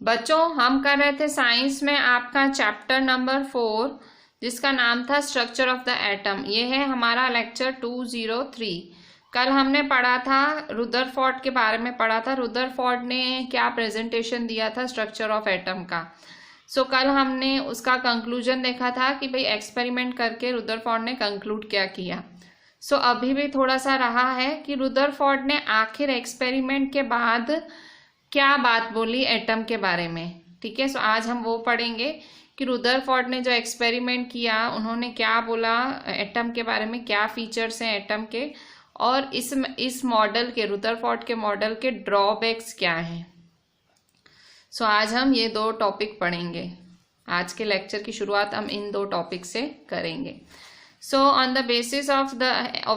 बच्चों, हम कर रहे थे साइंस में आपका चैप्टर नंबर 4 जिसका नाम था स्ट्रक्चर ऑफ द एटम। ये है हमारा लेक्चर 203। कल हमने पढ़ा था रुदरफोर्ड के बारे में पढ़ा था। रुदरफोर्ड ने क्या प्रेजेंटेशन दिया था स्ट्रक्चर ऑफ एटम का। कल हमने उसका कंक्लूजन देखा था कि भाई एक्सपेरिमेंट करके रुदरफोर्ड ने कंक्लूड क्या किया। अभी भी थोड़ा सा रहा है कि रुदरफोर्ड ने आखिर एक्सपेरिमेंट के बाद क्या बात बोली एटम के बारे में। ठीक है, आज हम वो पढ़ेंगे कि रुदरफोर्ड ने जो एक्सपेरिमेंट किया उन्होंने क्या बोला एटम के बारे में, क्या फीचर्स हैं एटम के, और इस मॉडल के रुदरफोर्ड के मॉडल के ड्रॉबैक्स क्या हैं। आज हम ये दो टॉपिक पढ़ेंगे। आज के लेक्चर की शुरुआत हम इन दो टॉपिक से करेंगे। On the basis of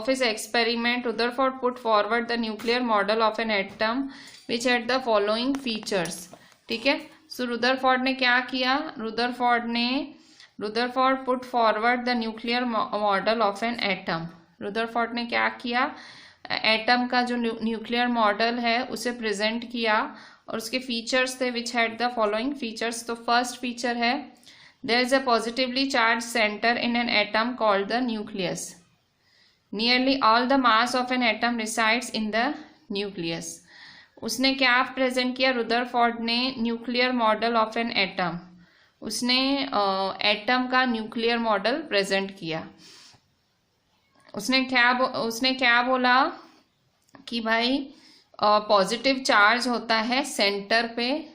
his experiment, Rutherford put forward the nuclear model of an atom which had the following features. ठीक है, रुदरफोर्ड ने क्या किया? Rutherford put forward the nuclear model of an atom. Rutherford ने क्या किया? Atom का जो न्यूक्लियर मॉडल है उसे प्रेजेंट किया और उसके फीचर्स थे which had the following features. तो फर्स्ट फीचर है there is a positively charged center in an atom called the nucleus. Nearly all the mass of an atom resides in the nucleus. उसने क्या present किया? Rutherford ने nuclear model of an atom, उसने atom का nuclear model present किया। उसने क्या बोला कि भाई पॉजिटिव चार्ज होता है सेंटर पे,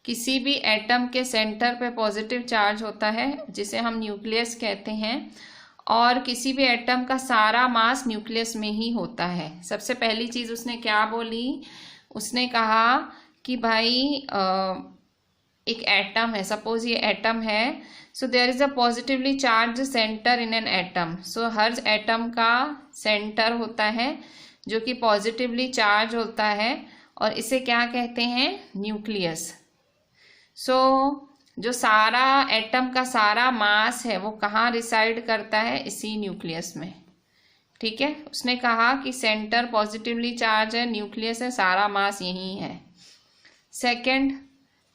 किसी भी एटम के सेंटर पे पॉजिटिव चार्ज होता है जिसे हम न्यूक्लियस कहते हैं, और किसी भी एटम का सारा मास न्यूक्लियस में ही होता है। सबसे पहली चीज उसने क्या बोली? उसने कहा कि भाई एक एटम है, सपोज ये एटम है, there is a positively charge centre in an atom. हर एटम का सेंटर होता है जो कि पॉजिटिवली चार्ज होता है और इसे क्या कहते हैं? न्यूक्लियस। जो सारा एटम का सारा मास है वो कहाँ रिसाइड करता है? इसी न्यूक्लियस में। ठीक है, उसने कहा कि सेंटर पॉजिटिवली चार्ज है, न्यूक्लियस है, सारा मास यही है। Second,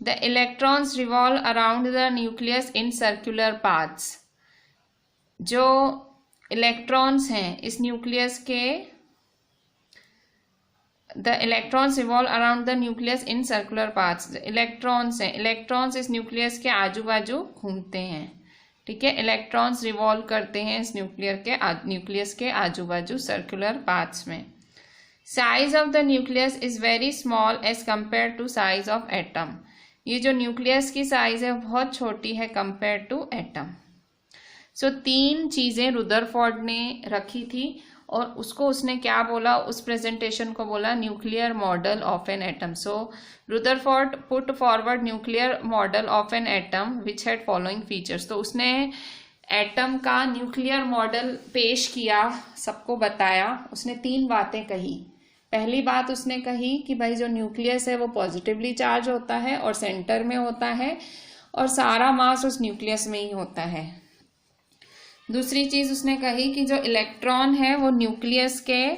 the electrons revolve around the nucleus in circular paths. जो इलेक्ट्रॉन्स हैं इस न्यूक्लियस के, The electrons revolve around the nucleus in circular paths. Electrons हैं, इलेक्ट्रॉन्स इस न्यूक्लियस के आजू बाजू घूमते हैं। ठीक है, इलेक्ट्रॉन्स रिवॉल्व करते हैं इस न्यूक्लियस के आजू बाजू सर्कुलर पाथ्स में। Size of the nucleus is very small as compare to size of atom. ये जो न्यूक्लियस की साइज है बहुत छोटी है कंपेयर टू एटम। तीन चीजें रुदरफोर्ड ने रखी थी और उसको उसने क्या बोला? उस प्रेजेंटेशन को बोला nuclear model of an atom. Rutherford put forward nuclear model of an atom which had following features. उसने एटम का न्यूक्लियर मॉडल पेश किया, सबको बताया। उसने तीन बातें कही। पहली बात उसने कही कि भाई जो न्यूक्लियस है वो पॉजिटिवली चार्ज होता है और सेंटर में होता है और सारा मास उस न्यूक्लियस में ही होता है। दूसरी चीज उसने कही कि जो इलेक्ट्रॉन है वो न्यूक्लियस के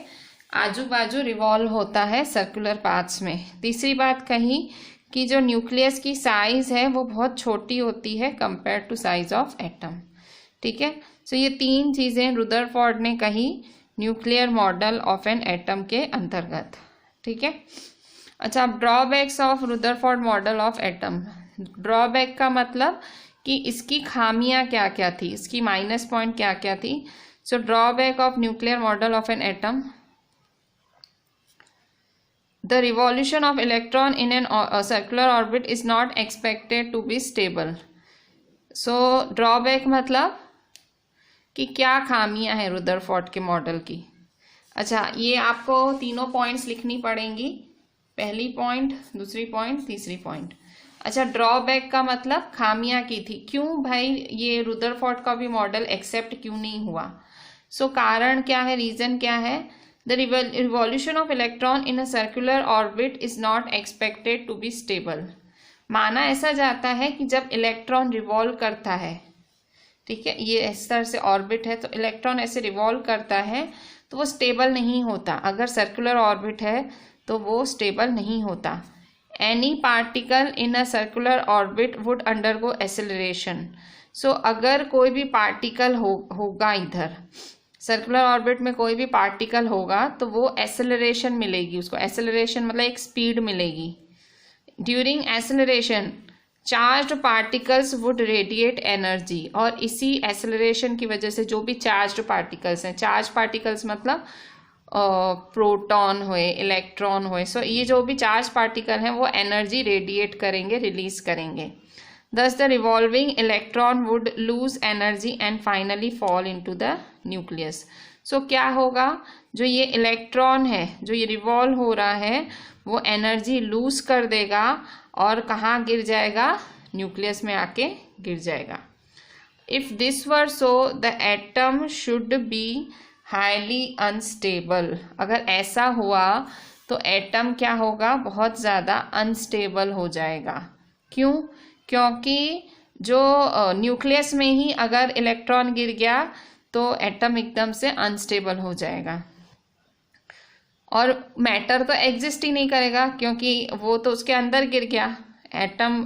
आजू बाजू रिवॉल्व होता है सर्कुलर पाथ्स में। तीसरी बात कही कि जो न्यूक्लियस की साइज है वो बहुत छोटी होती है compare to size of atom. ठीक है, ये तीन चीजें रुदरफोर्ड ने कही nuclear model of an atom के अंतर्गत। ठीक है, अच्छा, drawbacks of Rutherford model of atom. Drawback का मतलब कि इसकी खामियां क्या क्या थी, इसकी माइनस पॉइंट क्या क्या थी। Drawback of nuclear model of an atom, the revolution of electron in an circular orbit is not expected to be stable. Drawback मतलब कि क्या खामियां हैं रुदरफोर्ड के मॉडल की। अच्छा, ये आपको तीनों पॉइंट्स लिखनी पड़ेंगी, पहली पॉइंट, दूसरी पॉइंट, तीसरी पॉइंट। अच्छा, ड्रॉबैक का मतलब खामियां की थी, क्यों भाई ये रुदरफोर्ड का भी मॉडल एक्सेप्ट क्यों नहीं हुआ। कारण क्या है, रीजन क्या है? The revolution of electron in a circular orbit is not expected to be stable. माना ऐसा जाता है कि जब इलेक्ट्रॉन रिवॉल्व करता है, ठीक है, ये इस तरह से ऑर्बिट है, तो इलेक्ट्रॉन ऐसे रिवॉल्व करता है तो वो स्टेबल नहीं होता। अगर सर्कुलर ऑर्बिट है तो वो स्टेबल नहीं होता। Any particle in a circular orbit would undergo acceleration. So अगर कोई भी पार्टिकल होगा इधर सर्कुलर ऑर्बिट में, कोई भी पार्टिकल होगा तो वो एक्सेलरेशन मिलेगी उसको। एक्सेलरेशन मतलब एक स्पीड मिलेगी। During acceleration charged particles would radiate energy, और इसी एक्सेलरेशन की वजह से जो भी चार्ज्ड पार्टिकल्स हैं, चार्ज पार्टिकल्स मतलब प्रोटॉन हुए, इलेक्ट्रॉन हुए, सो ये जो भी चार्ज पार्टिकल हैं वो एनर्जी रेडिएट करेंगे, रिलीज करेंगे। Thus the revolving electron would lose energy and finally fall into the nucleus. So क्या होगा, जो ये इलेक्ट्रॉन है जो ये रिवॉल्व हो रहा है वो एनर्जी लूज कर देगा और कहाँ गिर जाएगा, न्यूक्लियस में आके गिर जाएगा। If this were so, the atom should be highly unstable. अगर ऐसा हुआ तो एटम क्या होगा, बहुत ज़्यादा अनस्टेबल हो जाएगा। क्यों? क्योंकि जो न्यूक्लियस में ही अगर इलेक्ट्रॉन गिर गया तो एटम एकदम से अनस्टेबल हो जाएगा और मैटर तो एग्जिस्ट ही नहीं करेगा क्योंकि वो तो उसके अंदर गिर गया। एटम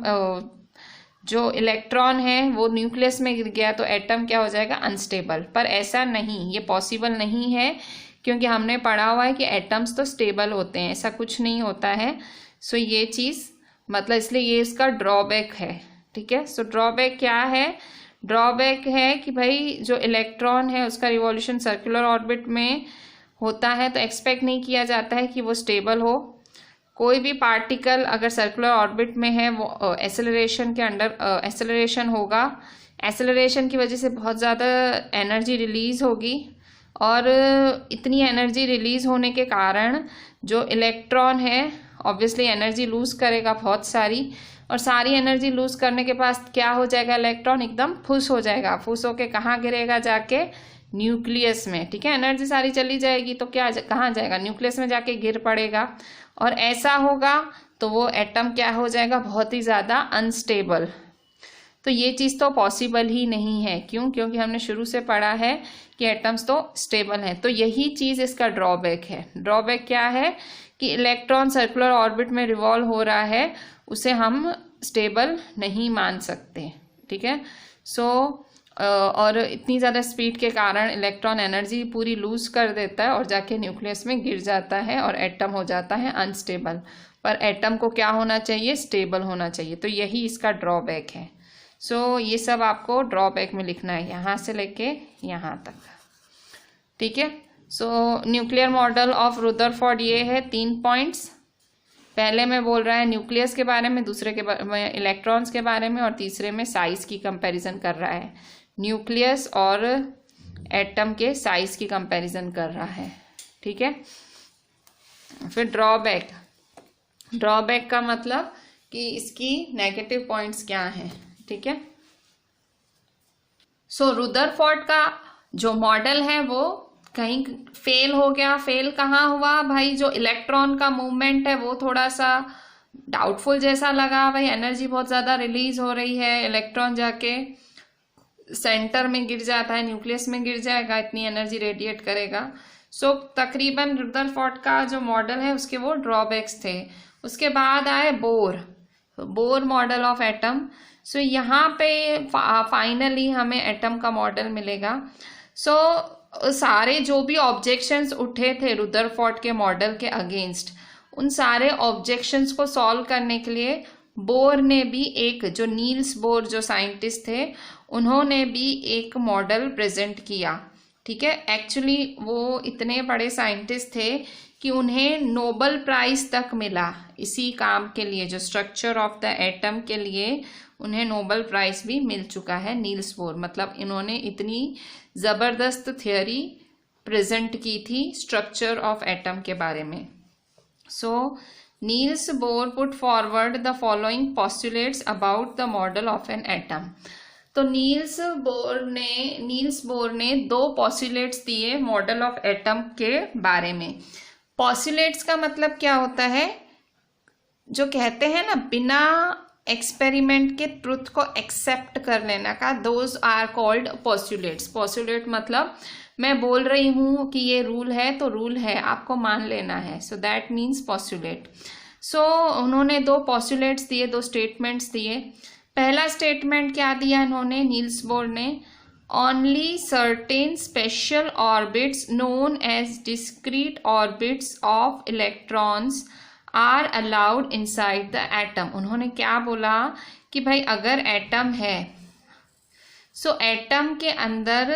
जो इलेक्ट्रॉन है वो न्यूक्लियस में गिर गया तो एटम क्या हो जाएगा, अनस्टेबल। पर ऐसा नहीं, ये पॉसिबल नहीं है क्योंकि हमने पढ़ा हुआ है कि एटम्स तो स्टेबल होते हैं, ऐसा कुछ नहीं होता है। सो ये चीज़ मतलब इसलिए ये इसका ड्रॉबैक है। ठीक है, सो ड्रॉबैक क्या है, ड्रॉबैक है कि भाई जो इलेक्ट्रॉन है उसका रिवॉल्यूशन सर्कुलर ऑर्बिट में होता है तो एक्सपेक्ट नहीं किया जाता है कि वो स्टेबल हो। कोई भी पार्टिकल अगर सर्कुलर ऑर्बिट में है वो एक्सेलरेशन के अंडर एक्सेलरेशन होगा, एक्सेलरेशन की वजह से बहुत ज़्यादा एनर्जी रिलीज़ होगी और इतनी एनर्जी रिलीज़ होने के कारण जो इलेक्ट्रॉन है ऑब्वियसली एनर्जी लूज़ करेगा बहुत सारी, और सारी एनर्जी लूज़ करने के पास क्या हो जाएगा, इलेक्ट्रॉन एकदम फुस हो जाएगा। फुस होके कहाँ गिरेगा, जाके न्यूक्लियस में। ठीक है, एनर्जी सारी चली जाएगी तो क्या कहाँ जाएगा, न्यूक्लियस में जाके गिर पड़ेगा। और ऐसा होगा तो वो एटम क्या हो जाएगा, बहुत ही ज़्यादा अनस्टेबल। तो ये चीज़ तो पॉसिबल ही नहीं है। क्यों? क्योंकि हमने शुरू से पढ़ा है कि एटम्स तो स्टेबल हैं। तो यही चीज़ इसका ड्रॉबैक है। ड्रॉबैक क्या है कि इलेक्ट्रॉन सर्कुलर ऑर्बिट में रिवॉल्व हो रहा है, उसे हम स्टेबल नहीं मान सकते। ठीक है, सो और इतनी ज़्यादा स्पीड के कारण इलेक्ट्रॉन एनर्जी पूरी लूज कर देता है और जाके न्यूक्लियस में गिर जाता है और एटम हो जाता है अनस्टेबल। पर एटम को क्या होना चाहिए, स्टेबल होना चाहिए। तो यही इसका ड्रॉबैक है। सो ये सब आपको ड्रॉबैक में लिखना है, यहाँ से लेके यहाँ तक। ठीक है, सो न्यूक्लियर मॉडल ऑफ रुदरफोर्ड ये है 3 पॉइंट्स। पहले में बोल रहा है न्यूक्लियस के बारे में, दूसरे के बारे में इलेक्ट्रॉन्स के बारे में, और तीसरे में साइज की कंपैरिजन कर रहा है। न्यूक्लियस और एटम के साइज की कंपैरिजन कर रहा है। ठीक है, फिर ड्रॉबैक। ड्रॉबैक का मतलब कि इसकी नेगेटिव पॉइंट्स क्या हैं। ठीक है, सो रुदरफोर्ड का जो मॉडल है वो कहीं फेल हो गया। फेल कहाँ हुआ भाई, जो इलेक्ट्रॉन का मूवमेंट है वो थोड़ा सा डाउटफुल जैसा लगा। भाई एनर्जी बहुत ज़्यादा रिलीज हो रही है, इलेक्ट्रॉन जाके सेंटर में गिर जाता है, न्यूक्लियस में गिर जाएगा, इतनी एनर्जी रेडिएट करेगा। सो तकरीबन रुदरफोर्ड का जो मॉडल है उसके वो ड्रॉबैक्स थे। उसके बाद आए बोर मॉडल ऑफ एटम। सो यहाँ पे फाइनली हमें एटम का मॉडल मिलेगा। सो सारे जो भी ऑब्जेक्शंस उठे थे रुदरफोर्ड के मॉडल के अगेंस्ट, उन सारे ऑब्जेक्शंस को सॉल्व करने के लिए बोर ने भी एक, जो नील्स बोर जो साइंटिस्ट थे, उन्होंने भी एक मॉडल प्रेजेंट किया। ठीक है, एक्चुअली वो इतने बड़े साइंटिस्ट थे कि उन्हें नोबेल प्राइज तक मिला इसी काम के लिए, जो स्ट्रक्चर ऑफ द एटम के लिए उन्हें नोबेल प्राइज भी मिल चुका है। नील्स बोर मतलब इन्होंने इतनी ज़बरदस्त थियोरी प्रेजेंट की थी स्ट्रक्चर ऑफ एटम के बारे में। So Niels Bohr put forward the following postulates about the model of an atom. तो नील्स बोर ने 2 पोस्टुलेट्स दिए मॉडल ऑफ एटम के बारे में। पोस्टुलेट्स का मतलब क्या होता है, जो कहते हैं ना बिना एक्सपेरिमेंट के ट्रुथ को एक्सेप्ट कर लेना का, those are called postulates. Postulate मतलब मैं बोल रही हूँ कि ये रूल है तो रूल है, आपको मान लेना है। So that means postulate. सो उन्होंने दो पॉस्टुलेट्स दिए, दो स्टेटमेंट्स दिए। पहला स्टेटमेंट क्या दिया इन्होंने, नील्स बोर ने, only certain special orbits known as discrete orbits of electrons are allowed inside the atom. उन्होंने क्या बोला कि भाई अगर एटम है सो एटम के अंदर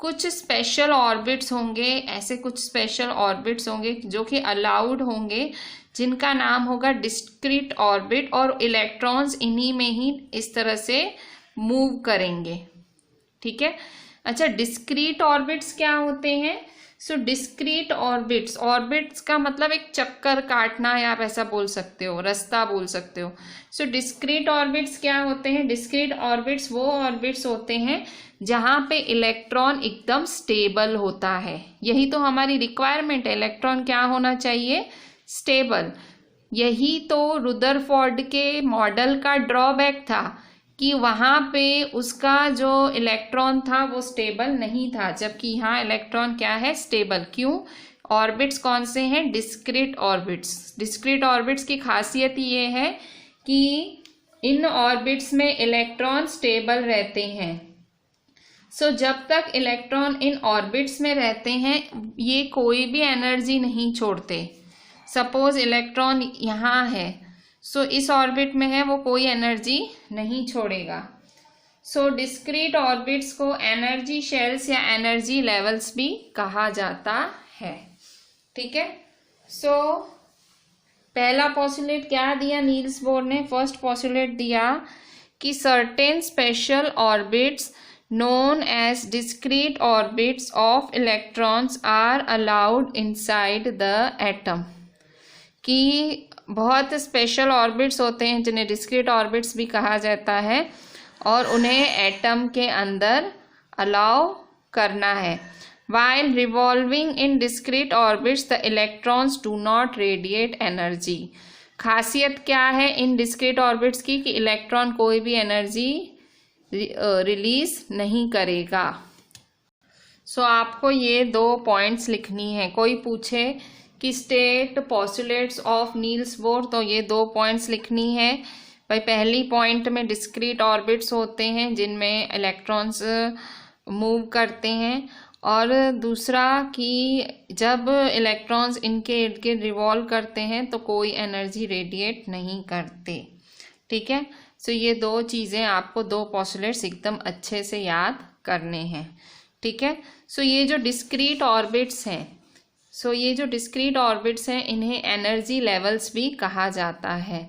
कुछ स्पेशल ऑर्बिट्स होंगे, ऐसे कुछ स्पेशल ऑर्बिट्स होंगे जो कि अलाउड होंगे, जिनका नाम होगा डिस्क्रीट ऑर्बिट, और इलेक्ट्रॉन्स इन्हीं में ही इस तरह से मूव करेंगे। ठीक है। अच्छा, डिस्क्रीट ऑर्बिट्स क्या होते हैं? सो डिस्क्रीट ऑर्बिट्स, ऑर्बिट्स का मतलब एक चक्कर काटना, या आप ऐसा बोल सकते हो, रास्ता बोल सकते हो। सो डिस्क्रीट ऑर्बिट्स क्या होते हैं? डिस्क्रीट ऑर्बिट्स वो ऑर्बिट्स होते हैं जहां पे इलेक्ट्रॉन एकदम स्टेबल होता है। यही तो हमारी रिक्वायरमेंट है, इलेक्ट्रॉन क्या होना चाहिए? स्टेबल। यही तो रुदरफोर्ड के मॉडल का ड्रॉबैक था कि वहां पे उसका जो इलेक्ट्रॉन था वो स्टेबल नहीं था, जबकि यहाँ इलेक्ट्रॉन क्या है? स्टेबल। क्यों? ऑर्बिट्स कौन से हैं? Discrete orbits. डिस्क्रीट ऑर्बिट्स की खासियत ये है कि इन ऑर्बिट्स में इलेक्ट्रॉन स्टेबल रहते हैं। सो जब तक इलेक्ट्रॉन इन ऑर्बिट्स में रहते हैं ये कोई भी एनर्जी नहीं छोड़ते। सपोज इलेक्ट्रॉन यहाँ है, सो इस ऑर्बिट में है, वो कोई एनर्जी नहीं छोड़ेगा। सो डिस्क्रीट ऑर्बिट्स को एनर्जी शेल्स या एनर्जी लेवल्स भी कहा जाता है। ठीक है। सो पहला पॉस्टुलेट क्या दिया नील्स बोर ने? फर्स्ट पॉस्टुलेट दिया कि certain special orbits known as discrete orbits of electrons are allowed inside the atom। कि बहुत स्पेशल ऑर्बिट्स होते हैं जिन्हें डिस्क्रीट ऑर्बिट्स भी कहा जाता है, और उन्हें एटम के अंदर अलाउ करना है। while revolving in discrete orbits the electrons do not radiate energy। खासियत क्या है इन डिस्क्रीट ऑर्बिट्स की कि इलेक्ट्रॉन कोई भी एनर्जी रिलीज नहीं करेगा। सो आपको ये दो पॉइंट्स लिखनी है। कोई पूछे कि state postulates of Niels Bohr, तो ये दो पॉइंट्स लिखनी है। भाई पहली पॉइंट में डिस्क्रीट ऑर्बिट्स होते हैं जिनमें इलेक्ट्रॉन्स मूव करते हैं, और दूसरा कि जब इलेक्ट्रॉन्स इनके इर्द गिर्द रिवॉल्व करते हैं तो कोई एनर्जी रेडिएट नहीं करते। ठीक है। सो ये दो चीज़ें आपको, दो पॉस्टुलेट्स एकदम अच्छे से याद करने हैं। ठीक है। सो ये जो डिस्क्रीट ऑर्बिट्स हैं, ये जो डिस्क्रीट ऑर्बिट्स हैं इन्हें एनर्जी लेवल्स भी कहा जाता है।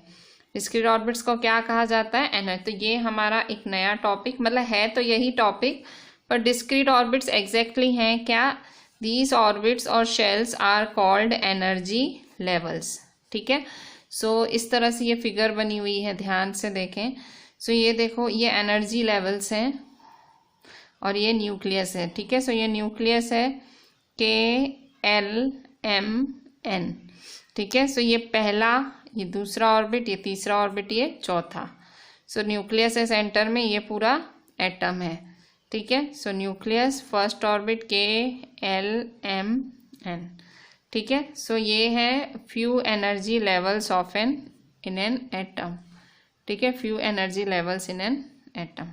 डिस्क्रीट ऑर्बिट्स को क्या कहा जाता है? एनर्जी। तो ये हमारा एक नया टॉपिक, मतलब है तो यही टॉपिक, पर डिस्क्रीट ऑर्बिट्स एग्जैक्टली हैं क्या? दीज ऑर्बिट्स और shells are called energy levels. ठीक है। सो इस तरह से ये फिगर बनी हुई है, ध्यान से देखें। सो ये देखो, ये एनर्जी लेवल्स हैं और ये न्यूक्लियस है। ठीक है। सो ये न्यूक्लियस है KLMN। ठीक है। सो ये पहला, ये दूसरा ऑर्बिट, ये तीसरा ऑर्बिट, ये चौथा। सो न्यूक्लियस है सेंटर में, ये पूरा एटम है। ठीक है। So nucleus, first orbit KLMN। ठीक है। सो ये है few energy levels of in an atom. ठीक है। Few energy levels in an atom.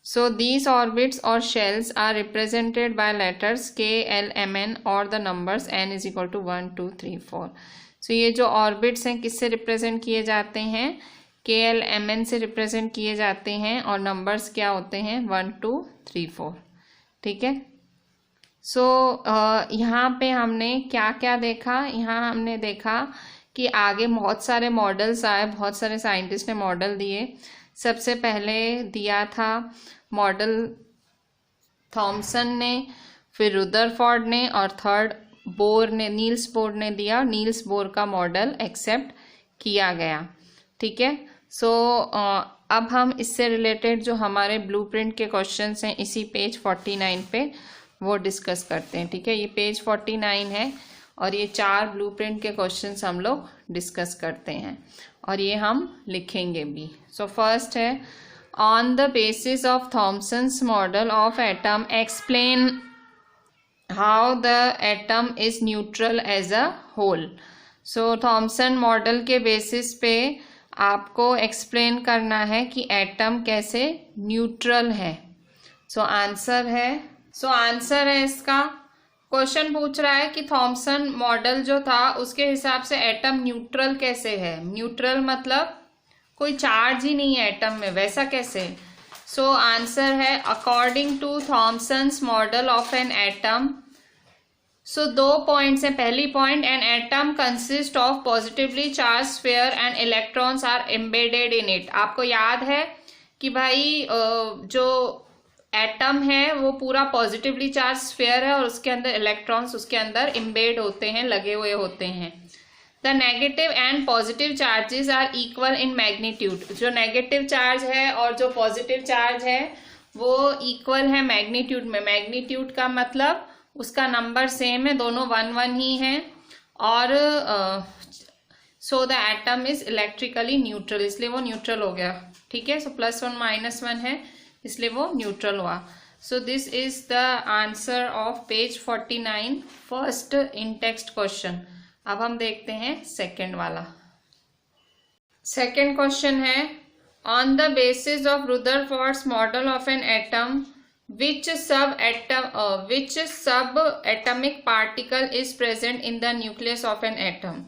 So these orbits और shells are represented by letters KLMN और the numbers n is equal to 1 2 3 4। So ये जो ऑर्बिट्स हैं किससे रिप्रेजेंट किए जाते हैं? KLMN से रिप्रेजेंट किए जाते हैं, और नंबर्स क्या होते हैं? 1 2 3 4। ठीक है। सो यहाँ पे हमने क्या क्या देखा? यहाँ हमने देखा कि आगे बहुत सारे मॉडल्स आए, बहुत सारे साइंटिस्ट ने मॉडल दिए। सबसे पहले दिया था मॉडल थॉमसन ने, फिर रुदरफोर्ड ने, और थर्ड बोर ने, नील्स बोर ने दिया। नील्स बोर का मॉडल एक्सेप्ट किया गया। ठीक है। सो अब हम इससे रिलेटेड जो हमारे ब्लूप्रिंट के क्वेश्चंस हैं इसी पेज 49 पे वो डिस्कस करते हैं। ठीक है। ये पेज 49 है और ये 4 ब्लूप्रिंट के क्वेश्चंस हम लोग डिस्कस करते हैं, और ये हम लिखेंगे भी। सो फर्स्ट है, on the basis of Thomson's model of atom explain how the atom is neutral as a whole. So Thomson model के बेसिस पे आपको एक्सप्लेन करना है कि एटम कैसे न्यूट्रल है। सो आंसर है इसका, क्वेश्चन पूछ रहा है कि थॉमसन मॉडल जो था उसके हिसाब से एटम न्यूट्रल कैसे है। न्यूट्रल मतलब कोई चार्ज ही नहीं है एटम में, वैसा कैसे। सो आंसर है according to Thomson's model of an atom. So 2 points हैं। पहली point, an atom consist of positively charge sphere and electrons are embedded in it. आपको याद है कि भाई जो एटम है वो पूरा पॉजिटिवली चार्ज स्फीयर है और उसके अंदर इलेक्ट्रॉन्स उसके अंदर एम्बेड होते हैं, लगे हुए होते हैं। The negative and positive charges are equal in magnitude. जो नेगेटिव चार्ज है और जो पॉजिटिव चार्ज है वो इक्वल है मैग्नीट्यूड में। मैग्नीट्यूड का मतलब उसका नंबर सेम है, दोनों 1 1 ही हैं। और so the atom is electrically neutral, इसलिए वो न्यूट्रल हो गया। ठीक है, सो +1 -1 है, इसलिए वो न्यूट्रल हुआ। So this is the answer of page 49 first in text question. अब हम देखते हैं सेकेंड वाला। सेकेंड क्वेश्चन है, on the basis of Rutherford's model of an atom which subatomic particle is present in the nucleus of an atom।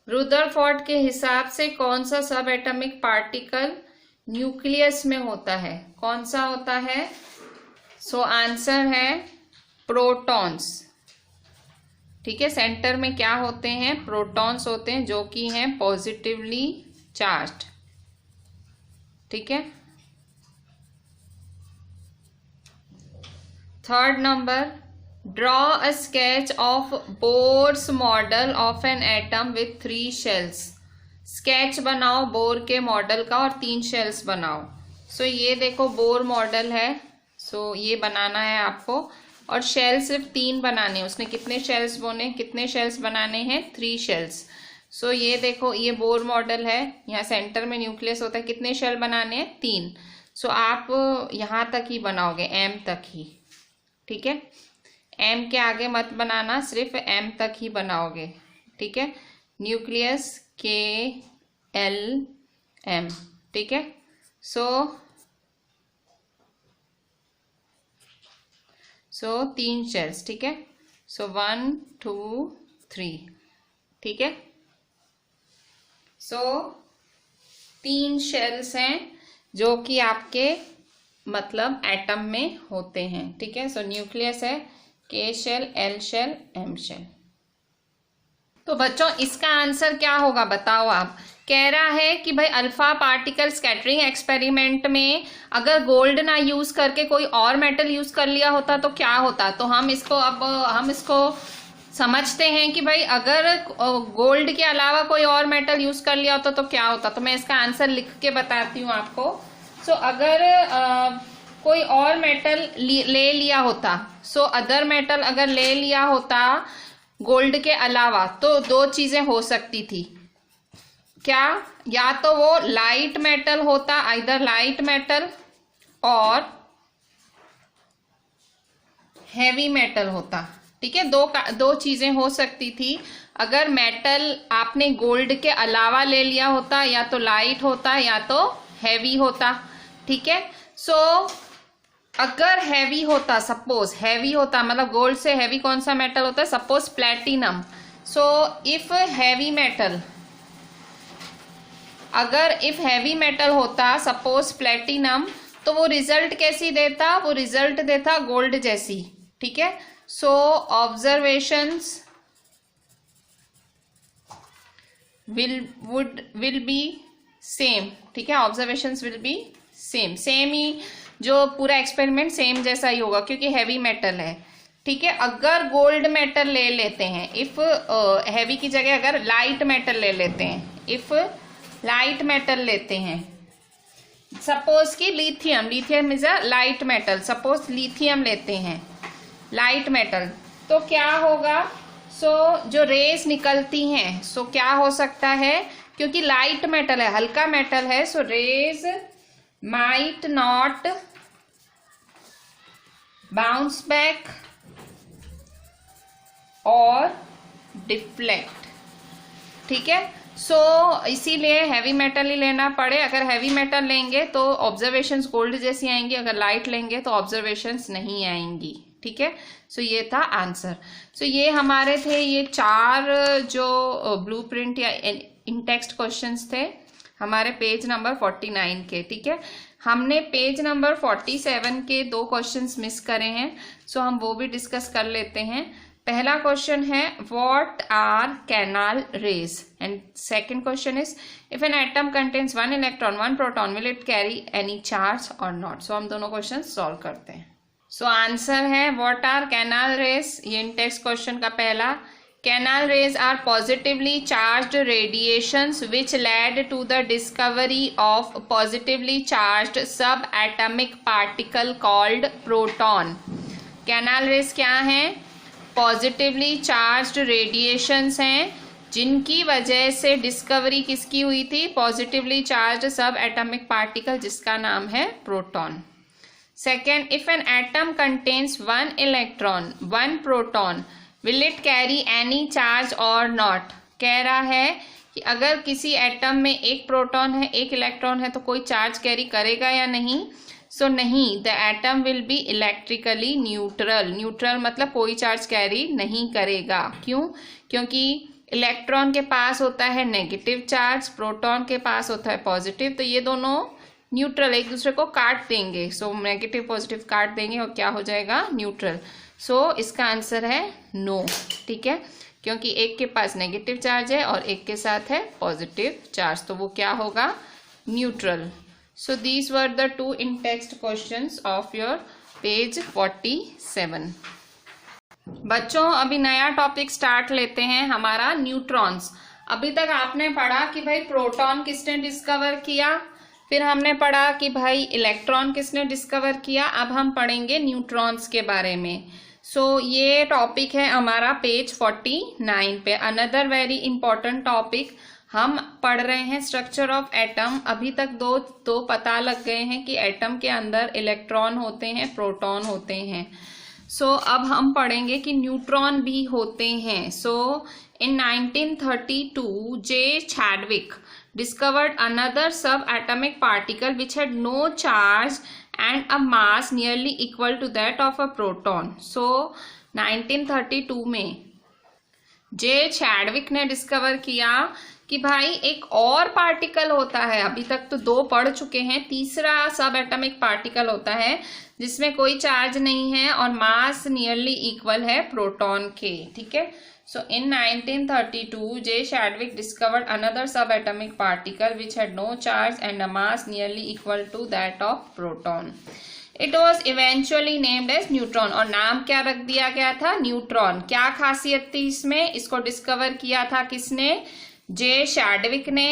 Rutherford के हिसाब से कौन सा सब एटॉमिक पार्टिकल न्यूक्लियस में होता है, कौन सा होता है। सो आंसर है प्रोटॉन्स। ठीक है, सेंटर में क्या होते हैं, प्रोटॉन्स होते हैं जो कि हैं पॉजिटिवली चार्ज्ड। ठीक है, third number, draw a sketch of Bohr's model of an atom with 3 shells. Sketch बनाओ बोर के मॉडल का और 3 शेल्स बनाओ। सो ये देखो बोर मॉडल है, सो ये बनाना है आपको और शेल सिर्फ 3 बनाने हैं। उसने कितने शेल्स बनाने हैं, 3 शेल्स। सो ये देखो ये बोर मॉडल है, यहाँ सेंटर में न्यूक्लियस होता है, कितने शेल बनाने हैं, 3। सो आप यहाँ तक ही बनाओगे, m तक ही। ठीक है, m के आगे मत बनाना, सिर्फ m तक ही बनाओगे। ठीक है, न्यूक्लियस KLM। ठीक है, सो 3 शेल्स। ठीक है, सो 1 2 3। ठीक है, सो 3 शेल्स हैं जो कि आपके मतलब एटम में होते हैं। ठीक है, सो न्यूक्लियस है K shell, L shell, M shell. तो बच्चों इसका आंसर क्या होगा बताओ आप। कह रहा है कि भाई अल्फा पार्टिकल स्कैटरिंग एक्सपेरिमेंट में अगर गोल्ड ना यूज करके कोई और मेटल यूज कर लिया होता तो क्या होता। तो हम इसको समझते हैं कि भाई अगर गोल्ड के अलावा कोई और मेटल यूज कर लिया होता तो क्या होता। तो मैं इसका आंसर लिख के बताती हूँ आपको। सो अगर कोई और मेटल ले लिया होता, सो अदर मेटल अगर ले लिया होता गोल्ड के अलावा, तो 2 चीजें हो सकती थी। क्या, या तो वो लाइट मेटल होता, आइदर लाइट मेटल और हैवी मेटल होता। ठीक है, 2 चीजें हो सकती थी। अगर मेटल आपने गोल्ड के अलावा ले लिया होता, या तो लाइट होता या तो हैवी होता। ठीक है, सो अगर हैवी होता, सपोज हैवी होता मतलब गोल्ड से हैवी कौन सा मेटल होता है, suppose platinum. So if heavy metal होता सपोज प्लेटिनम, तो वो रिजल्ट कैसी देता, वो रिजल्ट देता गोल्ड जैसी। ठीक है, सो ऑब्जर्वेशंस विल बी सेम। ठीक है, ऑब्जर्वेशंस विल बी सेम ही, जो पूरा एक्सपेरिमेंट सेम जैसा ही होगा क्योंकि हैवी मेटल है। ठीक है, अगर गोल्ड मेटल ले लेते हैं, इफ हैवी की जगह अगर लाइट मेटल ले लेते हैं, इफ लाइट मेटल लेते हैं, सपोज कि lithium is a light metal, suppose lithium लेते हैं लाइट मेटल, तो क्या होगा। सो जो रेज निकलती हैं, सो क्या हो सकता है, क्योंकि लाइट मेटल है, हल्का मेटल है, so rays might not bounce back और डिफ्लेक्ट। ठीक है। इसीलिए हैवी मेटल ही लेना पड़े। अगर हैवी मेटल लेंगे तो ऑब्जर्वेशंस गोल्ड जैसी आएंगी, अगर लाइट लेंगे तो ऑब्जर्वेशंस नहीं आएंगी, ठीक है। ये था आंसर। ये हमारे थे ये 4 जो ब्लूप्रिंट या इन टेक्स्ट क्वेश्चंस थे हमारे पेज नंबर 49 के, ठीक है। हमने पेज नंबर 47 के 2 क्वेश्चंस मिस करे हैं, हम वो भी डिस्कस कर लेते हैं। पहला क्वेश्चन है what are canal rays, and second question is if an atom contains 1 electron 1 proton will it carry any charge or not. हम दोनों क्वेश्चन सॉल्व करते हैं। आंसर है व्हाट आर कैनाल रेज, ये इन टेक्स्ट क्वेश्चन का पहला। Canal rays are positively charged radiations which led to the discovery of positively charged subatomic particle called proton. Canal rays क्या हैं? Positively charged radiations हैं जिनकी वजह से डिस्कवरी किसकी हुई थी? पॉजिटिवली चार्ज्ड सबएटॉमिक पार्टिकल जिसका नाम है proton. Second, if an atom contains 1 electron 1 proton will it carry any charge or not. कह रहा है कि अगर किसी एटम में एक प्रोटॉन है 1 इलेक्ट्रॉन है तो कोई चार्ज कैरी करेगा या नहीं? नहीं, the atom will be electrically neutral. Neutral मतलब कोई चार्ज कैरी नहीं करेगा। क्यों? क्योंकि इलेक्ट्रॉन के पास होता है नेगेटिव चार्ज, प्रोटॉन के पास होता है पॉजिटिव, तो ये दोनों न्यूट्रल एक दूसरे को काट देंगे। नेगेटिव पॉजिटिव काट देंगे और क्या हो जाएगा? न्यूट्रल। इसका आंसर है नो, ठीक है, क्योंकि एक के पास नेगेटिव चार्ज है और एक के साथ है पॉजिटिव चार्ज, तो वो क्या होगा? Neutral. These were the 2 in text questions of your page 47। बच्चों अभी नया टॉपिक स्टार्ट लेते हैं हमारा न्यूट्रॉन्स। अभी तक आपने पढ़ा कि भाई प्रोटॉन किसने डिस्कवर किया, फिर हमने पढ़ा कि भाई इलेक्ट्रॉन किसने डिस्कवर किया। अब हम पढ़ेंगे न्यूट्रॉन्स के बारे में। ये टॉपिक है हमारा पेज 49 पे। अनदर वेरी इंपॉर्टेंट टॉपिक हम पढ़ रहे हैं स्ट्रक्चर ऑफ एटम। अभी तक दो पता लग गए हैं कि एटम के अंदर इलेक्ट्रॉन होते हैं, प्रोटॉन होते हैं। अब हम पढ़ेंगे कि न्यूट्रॉन भी होते हैं। In 1932, J. Chadwick discovered another subatomic particle which had no charge and a mass nearly equal to that of a proton. 1932 में जे चैडविक ने डिस्कवर किया कि भाई एक और पार्टिकल होता है, अभी तक तो 2 पढ़ चुके हैं, तीसरा सब एटॉमिक पार्टिकल होता है जिसमें कोई चार्ज नहीं है और मास नियरली इक्वल है प्रोटॉन के, ठीक है। In 1932, J. Chadwick discovered another subatomic particle which had no charge and a mass nearly equal to that of proton. It was eventually named as neutron और नाम क्या रख दिया गया था? न्यूट्रॉन। क्या खासियत थी इसमें? इसको डिस्कवर किया था किसने? जे चैडविक ने।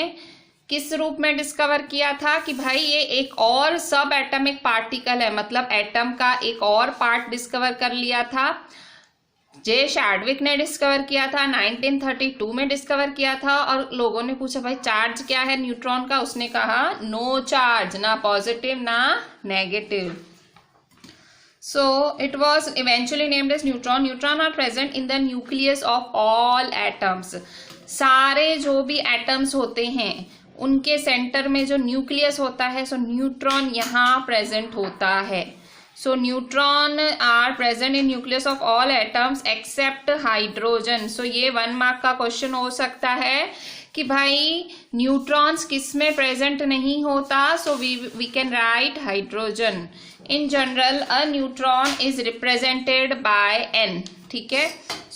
किस रूप में डिस्कवर किया था कि भाई ये एक और सब एटॉमिक पार्टिकल है, मतलब एटम का एक और पार्ट डिस्कवर कर लिया था। जे चैडविक ने डिस्कवर किया था, 1932 में डिस्कवर किया था। और लोगों ने पूछा भाई चार्ज क्या है न्यूट्रॉन का? उसने कहा नो चार्ज, ना पॉजिटिव ना negative. It was eventually named as neutron. Neutron are present in the nucleus of all atoms. सारे जो भी एटम्स होते हैं उनके सेंटर में जो न्यूक्लियस होता है, न्यूट्रॉन यहाँ प्रेजेंट होता है। Neutron are present in nucleus of all atoms except hydrogen. ये 1 मार्क का क्वेश्चन हो सकता है कि भाई न्यूट्रॉन्स किस में प्रेजेंट नहीं होता। We can write hydrogen. In general a neutron is represented by N, ठीक है।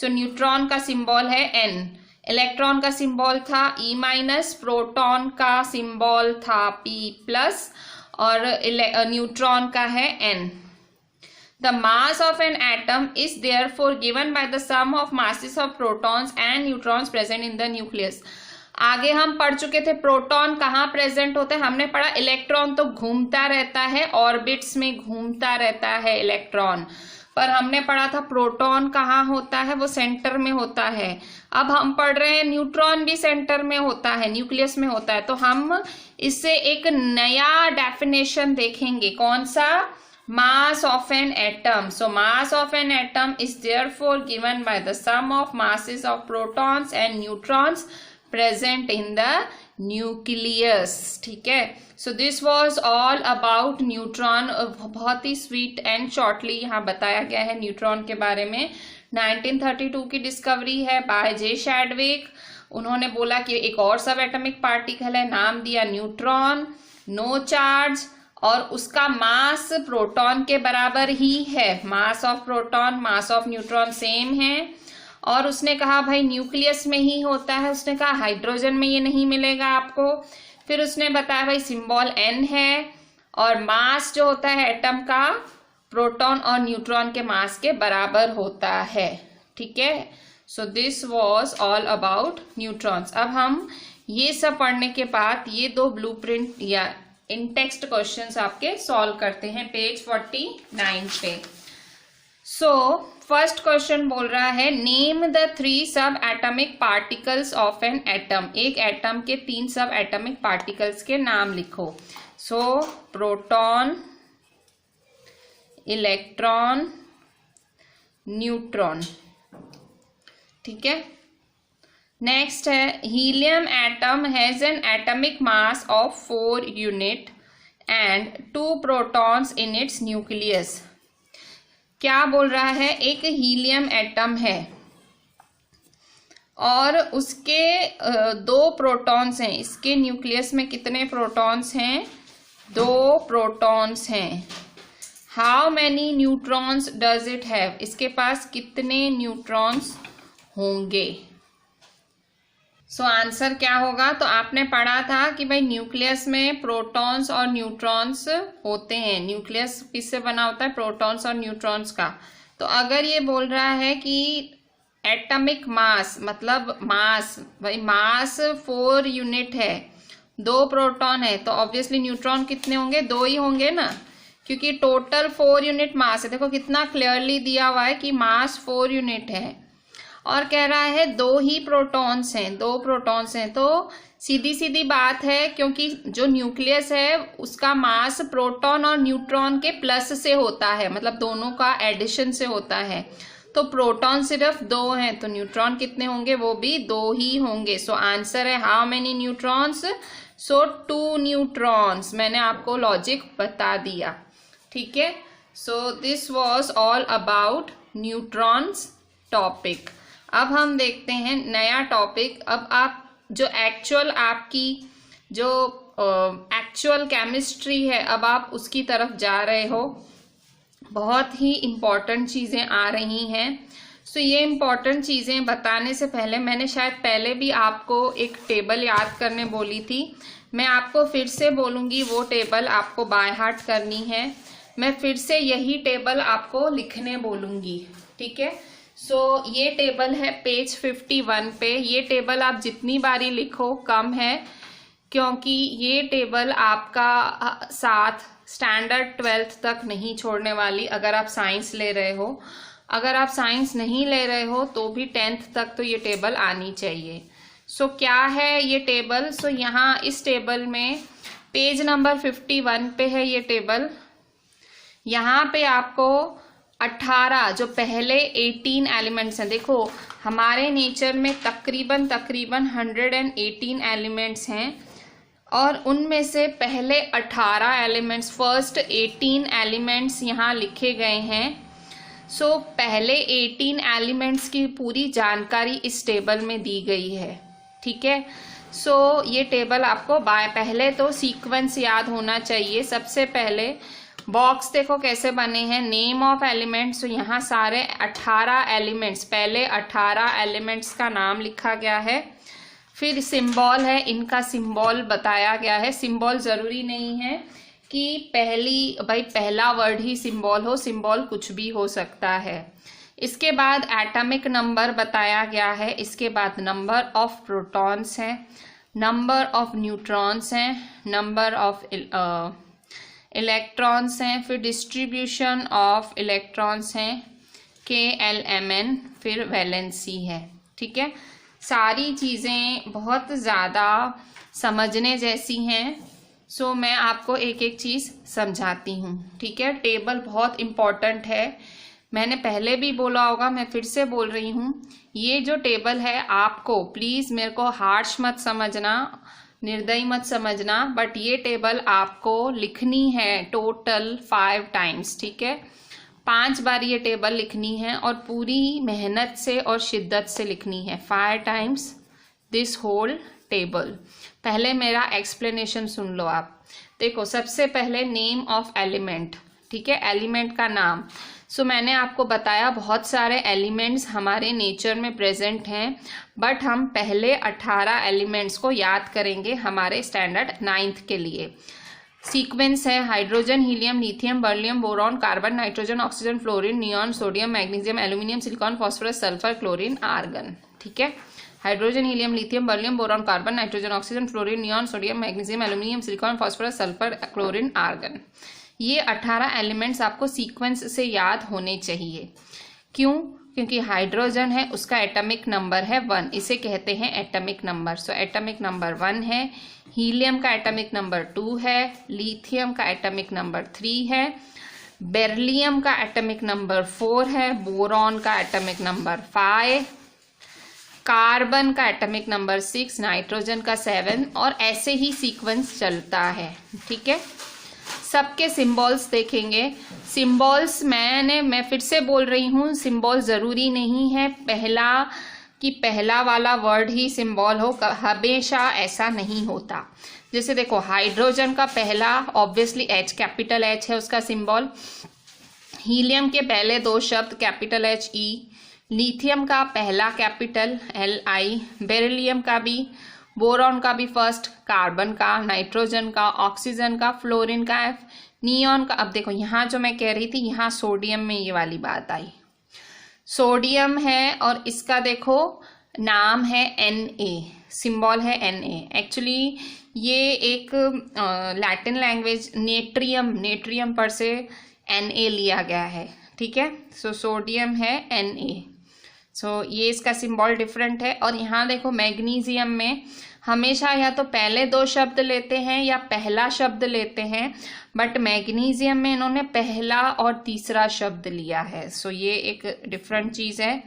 न्यूट्रॉन का सिंबल है एन। इलेक्ट्रॉन का सिंबल था E-, प्रोटॉन का सिंबल था P+, और न्यूट्रॉन का है N। The mass of an atom is therefore given by the sum of masses of protons and neutrons present in the nucleus. आगे हम पढ़ चुके थे प्रोटॉन कहाँ प्रेजेंट होता है, हमने पढ़ा इलेक्ट्रॉन तो घूमता रहता है, ऑर्बिट्स में घूमता रहता है इलेक्ट्रॉन, पर हमने पढ़ा था प्रोटॉन कहाँ होता है, वो सेंटर में होता है। अब हम पढ़ रहे हैं न्यूट्रॉन भी सेंटर में होता है, न्यूक्लियस में होता है। तो हम इससे एक नया डेफिनेशन देखेंगे, कौन सा? mass of an atom. Mass of an atom is therefore given by the sum of masses of protons and neutrons present in the nucleus. ठीक है, so this was all about neutron. बहुत ही sweet and shortly यहाँ बताया गया है neutron के बारे में। 1932 की डिस्कवरी है बाय जे चैडविक। उन्होंने बोला कि एक और सब एटॉमिक पार्टिकल है, नाम दिया न्यूट्रॉन, नो चार्ज, और उसका मास प्रोटॉन के बराबर ही है। Mass of proton mass of neutron same है। और उसने कहा भाई न्यूक्लियस में ही होता है, उसने कहा हाइड्रोजन में ये नहीं मिलेगा आपको। फिर उसने बताया भाई सिंबल N है, और मास जो होता है एटम का प्रोटॉन और न्यूट्रॉन के मास के बराबर होता है। ठीक है, so this was all about neutrons. अब हम ये सब पढ़ने के बाद ये दो ब्लूप्रिंट या इन टेक्स्ट क्वेश्चंस आपके सॉल्व करते हैं पेज 49 पे। सो फर्स्ट क्वेश्चन बोल रहा है नेम द 3 सब atomic particles of an atom. एक एटम के 3 सब एटॉमिक पार्टिकल्स के नाम लिखो। सो प्रोटॉन, इलेक्ट्रॉन, न्यूट्रॉन। ठीक है, नेक्स्ट है helium atom has an atomic mass of 4 unit and 2 protons in its nucleus. क्या बोल रहा है, एक हीलियम एटम है और उसके 2 प्रोटॉन्स हैं। इसके न्यूक्लियस में कितने प्रोटॉन्स हैं? 2 प्रोटॉन्स हैं। How many neutrons does it have? इसके पास कितने न्यूट्रॉन्स होंगे? सो आंसर क्या होगा? तो आपने पढ़ा था कि भाई न्यूक्लियस में प्रोटॉन्स और न्यूट्रॉन्स होते हैं। न्यूक्लियस किससे बना होता है? प्रोटॉन्स और न्यूट्रॉन्स का। तो अगर ये बोल रहा है कि एटॉमिक मास, मतलब मास, भाई मास 4 यूनिट है, 2 प्रोटॉन है, तो ऑब्वियसली न्यूट्रॉन कितने होंगे? 2 ही होंगे ना, क्योंकि टोटल 4 यूनिट मास है। देखो कितना क्लियरली दिया हुआ है कि मास 4 यूनिट है, और कह रहा है 2 ही प्रोटॉन्स हैं, 2 प्रोटॉन्स हैं। तो सीधी सीधी बात है, क्योंकि जो न्यूक्लियस है उसका मास प्रोटॉन और न्यूट्रॉन के प्लस से होता है, मतलब दोनों का एडिशन से होता है। तो प्रोटॉन सिर्फ 2 हैं, तो न्यूट्रॉन कितने होंगे? वो भी 2 ही होंगे। सो आंसर है how many neutrons? So 2 neutrons. मैंने आपको लॉजिक बता दिया। ठीक है, so this was all about neutrons topic. अब हम देखते हैं नया टॉपिक। अब आप जो एक्चुअल आपकी जो एक्चुअल केमिस्ट्री है, अब आप उसकी तरफ जा रहे हो। बहुत ही इम्पॉर्टेंट चीज़ें आ रही हैं। सो ये इम्पॉर्टेंट चीज़ें बताने से पहले मैंने शायद पहले भी आपको एक टेबल याद करने बोली थी। मैं आपको फिर से बोलूँगी, वो टेबल आपको बाय हार्ट करनी है। मैं फिर से यही टेबल आपको लिखने बोलूँगी। ठीक है, सो ये टेबल है पेज 51 पे। ये टेबल आप जितनी बारी लिखो कम है, क्योंकि ये टेबल आपका साथ स्टैंडर्ड 12th तक नहीं छोड़ने वाली, अगर आप साइंस ले रहे हो। अगर आप साइंस नहीं ले रहे हो तो भी 10th तक तो ये टेबल आनी चाहिए। सो क्या है ये टेबल? सो यहाँ इस टेबल में पेज नंबर 51 पे है ये टेबल। यहाँ पे आपको 18 जो पहले 18 एलिमेंट्स हैं, देखो हमारे नेचर में तकरीबन 118 एलिमेंट्स हैं, और उनमें से पहले 18 एलिमेंट्स, फर्स्ट 18 एलिमेंट्स यहाँ लिखे गए हैं। सो पहले 18 एलिमेंट्स की पूरी जानकारी इस टेबल में दी गई है। ठीक है, सो ये टेबल आपको पहले तो सीक्वेंस याद होना चाहिए। सबसे पहले बॉक्स देखो कैसे बने हैं, नेम ऑफ एलिमेंट्स। तो यहाँ सारे 18 एलिमेंट्स, पहले 18 एलिमेंट्स का नाम लिखा गया है। फिर सिंबल है, इनका सिंबल बताया गया है। सिंबल जरूरी नहीं है कि पहला वर्ड ही सिंबल हो, सिंबल कुछ भी हो सकता है। इसके बाद एटॉमिक नंबर बताया गया है। इसके बाद नंबर ऑफ प्रोटॉन्स है, नंबर ऑफ न्यूट्रॉन्स हैं, नंबर ऑफ इलेक्ट्रॉन्स हैं, फिर डिस्ट्रीब्यूशन ऑफ इलेक्ट्रॉन्स हैं, KLMN, फिर वैलेंसी है। ठीक है, सारी चीज़ें बहुत ज़्यादा समझने जैसी हैं। सो मैं आपको एक एक चीज़ समझाती हूँ। ठीक है, टेबल बहुत इम्पॉर्टेंट है। मैंने पहले भी बोला होगा, मैं फिर से बोल रही हूँ, ये जो टेबल है आपको प्लीज़ मेरे को हार्श मत समझना, निर्दयी मत समझना, बट ये टेबल आपको लिखनी है टोटल 5 टाइम्स, ठीक है। 5 बार ये टेबल लिखनी है और पूरी मेहनत से और शिद्दत से लिखनी है। 5 टाइम्स दिस होल टेबल। पहले मेरा एक्सप्लेनेशन सुन लो आप। देखो, सबसे पहले नेम ऑफ एलिमेंट, ठीक है, एलिमेंट का नाम। सो मैंने आपको बताया बहुत सारे एलिमेंट्स हमारे नेचर में प्रेजेंट हैं, बट हम पहले 18 एलिमेंट्स को याद करेंगे हमारे स्टैंडर्ड 9th के लिए। सीक्वेंस है hydrogen, helium, lithium, beryllium, boron, carbon, nitrogen, oxygen, fluorine, neon, sodium, magnesium, aluminium, silicon, phosphorus, sulphur, chlorine, argon, ठीक है। Hydrogen, helium, lithium, beryllium, boron, carbon, nitrogen, oxygen, fluorine, neon, sodium, magnesium, aluminium, silicon, phosphorus, sulphur, chlorine, argon. ये 18 elements आपको sequence से याद होने चाहिए। क्यों? क्योंकि हाइड्रोजन है, उसका एटॉमिक नंबर है 1, इसे कहते हैं atomic number. So atomic number 1 है। हीलियम का एटॉमिक नंबर 2 है। लिथियम का एटॉमिक नंबर 3 है। बेरिलियम का एटॉमिक नंबर 4 है। बोरॉन का एटॉमिक नंबर 5, कार्बन का एटॉमिक नंबर 6, नाइट्रोजन का 7, और ऐसे ही सीक्वेंस चलता है, ठीक है। सबके सिंबल्स देखेंगे। सिंबल्स मैं फिर से बोल रही हूँ, सिंबल ज़रूरी नहीं है पहला वाला वर्ड ही सिंबल हो, हमेशा ऐसा नहीं होता। जैसे देखो, हाइड्रोजन का पहला ऑब्वियसली H, कैपिटल H है उसका सिंबल। हीलियम के पहले 2 शब्द कैपिटल HE। लिथियम का पहला कैपिटल LI, बेरिलियम का भी, बोरॉन का भी फर्स्ट, कार्बन का, नाइट्रोजन का, ऑक्सीजन का, फ्लोरीन का F, नियॉन का। अब देखो, यहाँ जो मैं कह रही थी, यहाँ सोडियम में ये वाली बात आई। सोडियम है और इसका देखो नाम है Na, सिंबल है Na। एक्चुअली ये एक लैटिन लैंग्वेज नेट्रियम पर से Na लिया गया है, ठीक है। सो सोडियम है Na। सो ये इसका सिंबल डिफरेंट है। और यहाँ देखो, मैग्नीशियम में हमेशा या तो पहले 2 शब्द लेते हैं या पहला शब्द लेते हैं, बट मैग्नीशियम में इन्होंने पहला और तीसरा शब्द लिया है। सो ये एक डिफरेंट चीज़ है।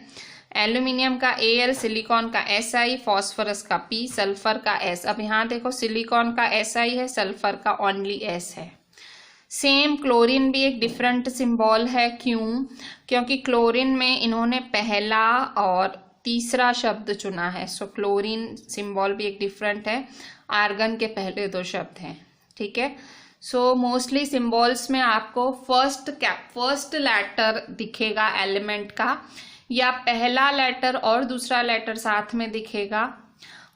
एल्यूमिनियम का Al, सिलिकॉन का Si, फॉस्फोरस का P, सल्फर का S। अब यहाँ देखो, सिलिकॉन का Si है, सल्फर का ओनली S है। सेम क्लोरीन भी एक डिफरेंट सिंबल है। क्यों? क्योंकि क्लोरीन में इन्होंने पहला और तीसरा शब्द चुना है। सो क्लोरीन सिंबल भी एक डिफरेंट है। आर्गन के पहले 2 शब्द हैं, ठीक है। सो मोस्टली सिंबल्स में आपको फर्स्ट लेटर दिखेगा एलिमेंट का, या पहला लेटर और दूसरा लेटर साथ में दिखेगा।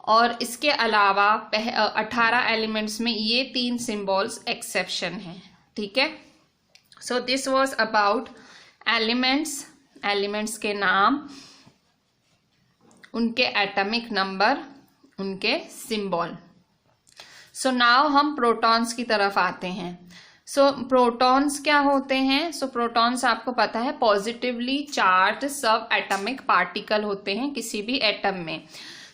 और इसके अलावा 18 एलिमेंट्स में ये 3 सिंबल्स एक्सेप्शन हैं, ठीक है। So this was about elements के नाम, उनके एटॉमिक नंबर, उनके सिंबल। सो नाउ हम प्रोटॉन्स की तरफ आते हैं। सो प्रोटॉन्स क्या होते हैं? सो प्रोटॉन्स आपको पता है पॉजिटिवली चार्ज सब एटॉमिक पार्टिकल होते हैं किसी भी एटम में।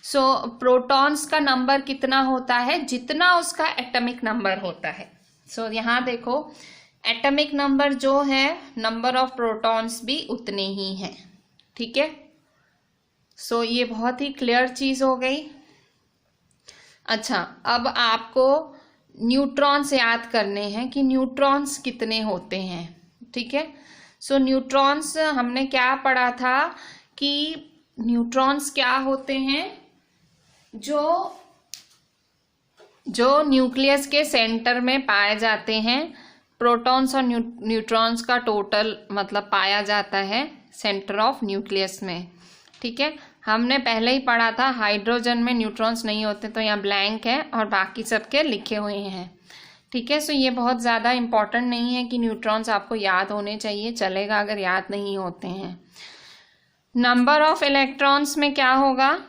सो प्रोटॉन्स का नंबर कितना होता है? जितना उसका एटॉमिक नंबर होता है। सो यहाँ देखो, एटॉमिक नंबर जो है, नंबर ऑफ प्रोटॉन्स भी उतने ही हैं, ठीक है। सो ये बहुत ही क्लियर चीज हो गई। अच्छा, अब आपको न्यूट्रॉन्स याद करने हैं कि न्यूट्रॉन्स कितने होते हैं, ठीक है। सो न्यूट्रॉन्स हमने क्या पढ़ा था कि न्यूट्रॉन्स क्या होते हैं, जो न्यूक्लियस के सेंटर में पाए जाते हैं। प्रोटॉन्स और न्यूट्रॉन्स का टोटल मतलब पाया जाता है सेंटर ऑफ न्यूक्लियस में, ठीक है। हमने पहले ही पढ़ा था हाइड्रोजन में न्यूट्रॉन्स नहीं होते, तो यहाँ ब्लैंक है और बाकी सबके लिखे हुए हैं, ठीक है। सो ये बहुत ज़्यादा इम्पॉर्टेंट नहीं है कि न्यूट्रॉन्स आपको याद होने चाहिए, चलेगा अगर याद नहीं होते हैं। नंबर ऑफ इलेक्ट्रॉन्स में क्या होगा?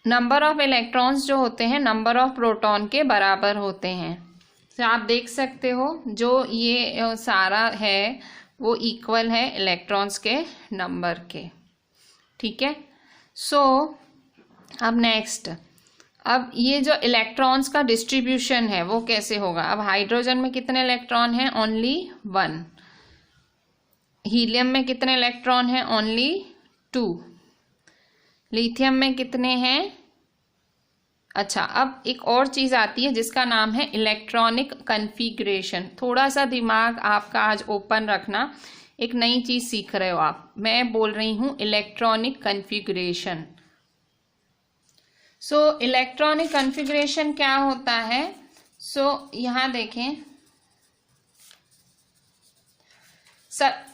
नंबर ऑफ इलेक्ट्रॉन्स जो होते हैं नंबर ऑफ प्रोटॉन के बराबर होते हैं। तो आप देख सकते हो जो ये सारा है वो इक्वल है इलेक्ट्रॉन्स के नंबर के, ठीक है। सो अब नेक्स्ट, अब ये जो इलेक्ट्रॉन्स का डिस्ट्रीब्यूशन है वो कैसे होगा? अब हाइड्रोजन में कितने इलेक्ट्रॉन हैं? ओनली 1। हीलियम में कितने इलेक्ट्रॉन हैं? ओनली 2। लिथियम में कितने हैं? अच्छा, अब एक और चीज आती है जिसका नाम है इलेक्ट्रॉनिक कॉन्फ़िगरेशन। थोड़ा सा दिमाग आपका आज ओपन रखना, एक नई चीज सीख रहे हो आप। मैं बोल रही हूं electronic configuration. So electronic configuration क्या होता है? सो यहां देखें,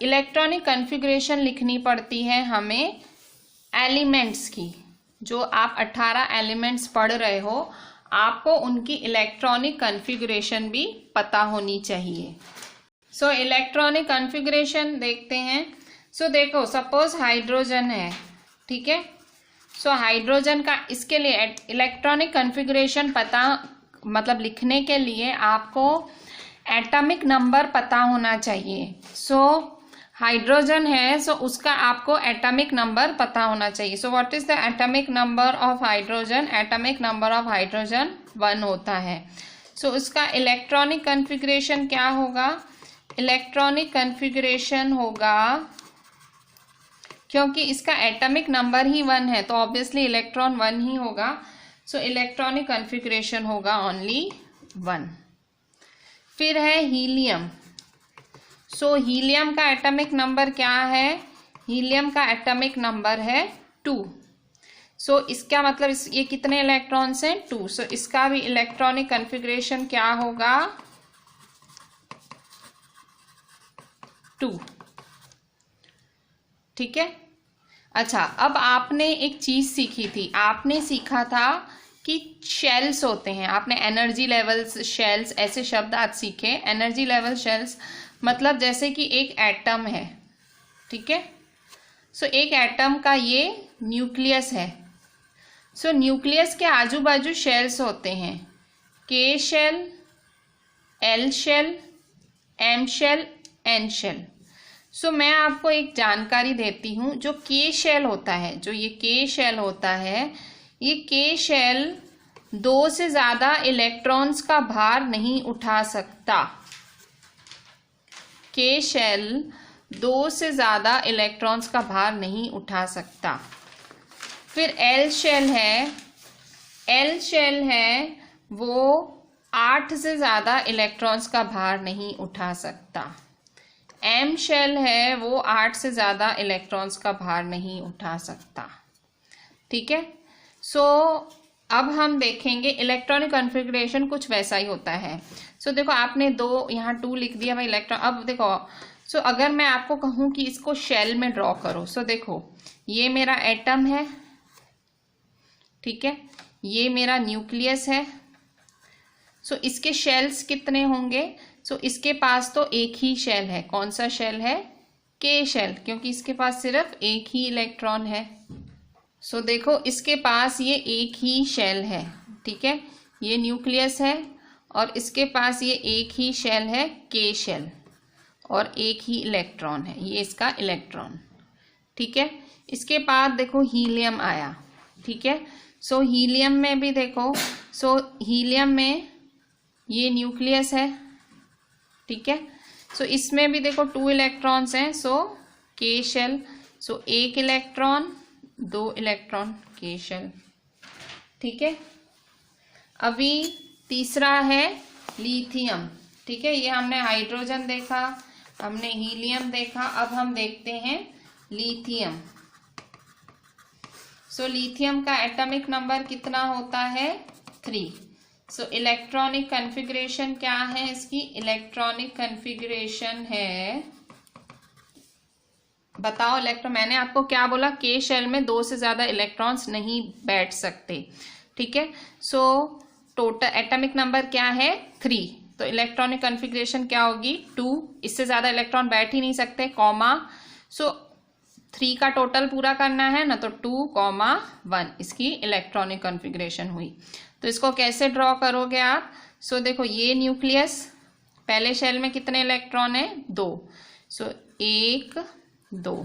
इलेक्ट्रॉनिक कॉन्फ़िगरेशन लिखनी पड़ती है हमें एलिमेंट्स की। जो आप 18 एलिमेंट्स पढ़ रहे हो, आपको उनकी इलेक्ट्रॉनिक कॉन्फ़िगरेशन भी पता होनी चाहिए। सो इलेक्ट्रॉनिक कॉन्फ़िगरेशन देखते हैं। सो देखो, सपोज हाइड्रोजन है, ठीक है। सो हाइड्रोजन का, इसके लिए इलेक्ट्रॉनिक कॉन्फ़िगरेशन पता, मतलब लिखने के लिए आपको एटॉमिक नंबर पता होना चाहिए। सो हाइड्रोजन है, सो उसका आपको एटॉमिक नंबर पता होना चाहिए। So what is the atomic number of hydrogen? Atomic number of hydrogen 1 होता है। सो उसका इलेक्ट्रॉनिक कॉन्फ़िगरेशन क्या होगा? इलेक्ट्रॉनिक कॉन्फ़िगरेशन होगा, क्योंकि इसका एटॉमिक नंबर ही 1 है तो ऑब्वियसली इलेक्ट्रॉन 1 ही होगा। सो इलेक्ट्रॉनिक कॉन्फ़िगरेशन होगा ओनली 1। फिर है हीलियम। सो हीलियम का एटॉमिक नंबर क्या है? हीलियम का एटॉमिक नंबर है 2। सो इसका मतलब ये कितने इलेक्ट्रॉन्स हैं? 2। सो इसका भी इलेक्ट्रॉनिक कॉन्फ़िगरेशन क्या होगा? 2। ठीक है। अच्छा, अब आपने एक चीज सीखी थी, आपने सीखा था कि शेल्स होते हैं। आपने एनर्जी लेवल्स, शेल्स, ऐसे शब्द आज सीखे। एनर्जी लेवल, शेल्स मतलब जैसे कि एक एटम है, ठीक है। सो एक एटम का ये न्यूक्लियस है। सो न्यूक्लियस के आजू बाजू शेल्स होते हैं, K shell, L shell, M shell, N shell. So मैं आपको एक जानकारी देती हूँ। जो के शेल होता है, जो ये के शेल होता है, ये के शेल 2 से ज्यादा इलेक्ट्रॉन्स का भार नहीं उठा सकता। के शेल 2 से ज्यादा इलेक्ट्रॉन्स का भार नहीं उठा सकता। फिर एल शेल है, एल शेल है वो 8 से ज्यादा इलेक्ट्रॉन्स का भार नहीं उठा सकता। एम शेल है वो 8 से ज्यादा इलेक्ट्रॉन्स का भार नहीं उठा सकता, ठीक है। सो अब हम देखेंगे इलेक्ट्रॉनिक कॉन्फ़िगरेशन कुछ वैसा ही होता है। सो देखो, आपने 2 यहाँ 2 लिख दिया भाई इलेक्ट्रॉन। अब देखो, सो अगर मैं आपको कहूँ कि इसको शेल में ड्रॉ करो, सो देखो ये मेरा एटम है, ठीक है, ये मेरा न्यूक्लियस है। सो इसके शेल्स कितने होंगे? सो इसके पास तो एक ही शेल है। कौन सा शेल है? के शेल, क्योंकि इसके पास सिर्फ एक ही इलेक्ट्रॉन है। सो देखो, इसके पास ये एक ही शेल है, ठीक है, ये न्यूक्लियस है और इसके पास ये एक ही शेल है, के शेल, और एक ही इलेक्ट्रॉन है, ये इसका इलेक्ट्रॉन, ठीक है। इसके बाद देखो हीलियम आया, ठीक है। सो हीलियम में भी देखो, सो हीलियम में ये न्यूक्लियस है, ठीक है। सो इसमें भी देखो 2 इलेक्ट्रॉन्स हैं, सो के शेल, सो एक इलेक्ट्रॉन, 2 इलेक्ट्रॉन, के शेल, ठीक है। अभी तीसरा है लिथियम, ठीक है। ये हमने हाइड्रोजन देखा, हमने हीलियम देखा, अब हम देखते हैं लिथियम। सो लिथियम का एटॉमिक नंबर कितना होता है? 3। सो इलेक्ट्रॉनिक कॉन्फ़िगरेशन क्या है इसकी? इलेक्ट्रॉनिक कॉन्फ़िगरेशन है, बताओ इलेक्ट्रॉन। मैंने आपको क्या बोला? के शेल में 2 से ज्यादा इलेक्ट्रॉन्स नहीं बैठ सकते, ठीक है। सो टोटल एटॉमिक नंबर क्या है? 3। तो इलेक्ट्रॉनिक कॉन्फ़िगरेशन क्या होगी? 2। इससे ज्यादा इलेक्ट्रॉन बैठ ही नहीं सकते, कॉमा। सो 3 का टोटल पूरा करना है ना, तो 2,1 इसकी इलेक्ट्रॉनिक कॉन्फ़िगरेशन हुई। तो इसको कैसे ड्रॉ करोगे आप? सो देखो, ये न्यूक्लियस, पहले शेल में कितने इलेक्ट्रॉन है? 2। सो 1, 2।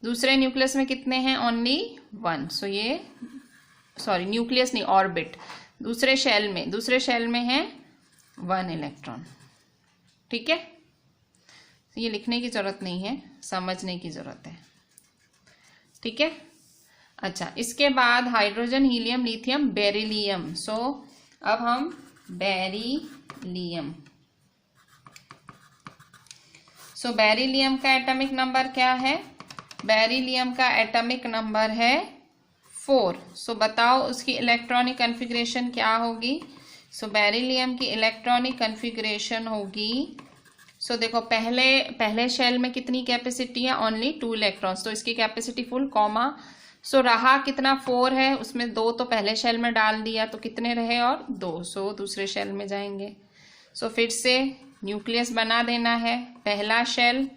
दूसरे न्यूक्लियस में कितने हैं? ओनली 1। सो ये, सॉरी न्यूक्लियस नहीं, ऑर्बिट। दूसरे शेल में है 1 इलेक्ट्रॉन, ठीक है। तो ये लिखने की ज़रूरत नहीं है, समझने की ज़रूरत है, ठीक है। अच्छा, इसके बाद हाइड्रोजन, हीलियम, लिथियम, बेरिलियम। सो अब हम बेरिलियम, सो बेरिलियम का एटॉमिक नंबर क्या है? बेरिलियम का एटॉमिक नंबर है 4। सो बताओ उसकी इलेक्ट्रॉनिक कॉन्फ़िगरेशन क्या होगी? सो बेरिलियम की इलेक्ट्रॉनिक कॉन्फ़िगरेशन होगी, सो देखो पहले शेल में कितनी कैपेसिटी है? ओनली 2 इलेक्ट्रॉन्स, तो इसकी कैपेसिटी फुल, कॉमा। सो रहा कितना? 4 है, उसमें 2 तो पहले शेल में डाल दिया, तो कितने रहे? और 2, सो दूसरे शेल में जाएंगे। सो फिर से न्यूक्लियस बना देना है। पहला शेल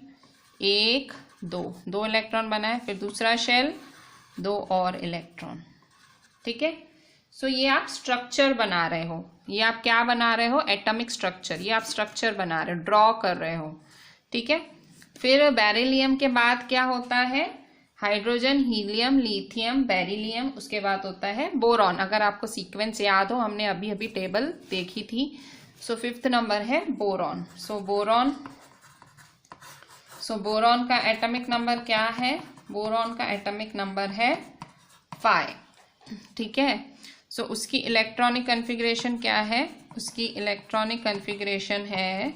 1 2 इलेक्ट्रॉन बनाए, फिर दूसरा शेल 2 और इलेक्ट्रॉन, ठीक है। सो ये आप स्ट्रक्चर बना रहे हो, ये आप क्या बना रहे हो? एटॉमिक स्ट्रक्चर, ये आप स्ट्रक्चर बना रहे हो, ड्रॉ कर रहे हो, ठीक है। फिर बेरिलियम के बाद क्या होता है? हाइड्रोजन, हीलियम, लिथियम, बेरिलियम, उसके बाद होता है बोरॉन। अगर आपको सीक्वेंस याद हो, हमने अभी अभी टेबल देखी थी। सो 5th नंबर है बोरॉन। सो बोरॉन का एटॉमिक नंबर क्या है? बोरॉन का एटॉमिक नंबर है 5, ठीक है। सो उसकी इलेक्ट्रॉनिक कॉन्फ़िगरेशन क्या है? उसकी इलेक्ट्रॉनिक कॉन्फ़िगरेशन है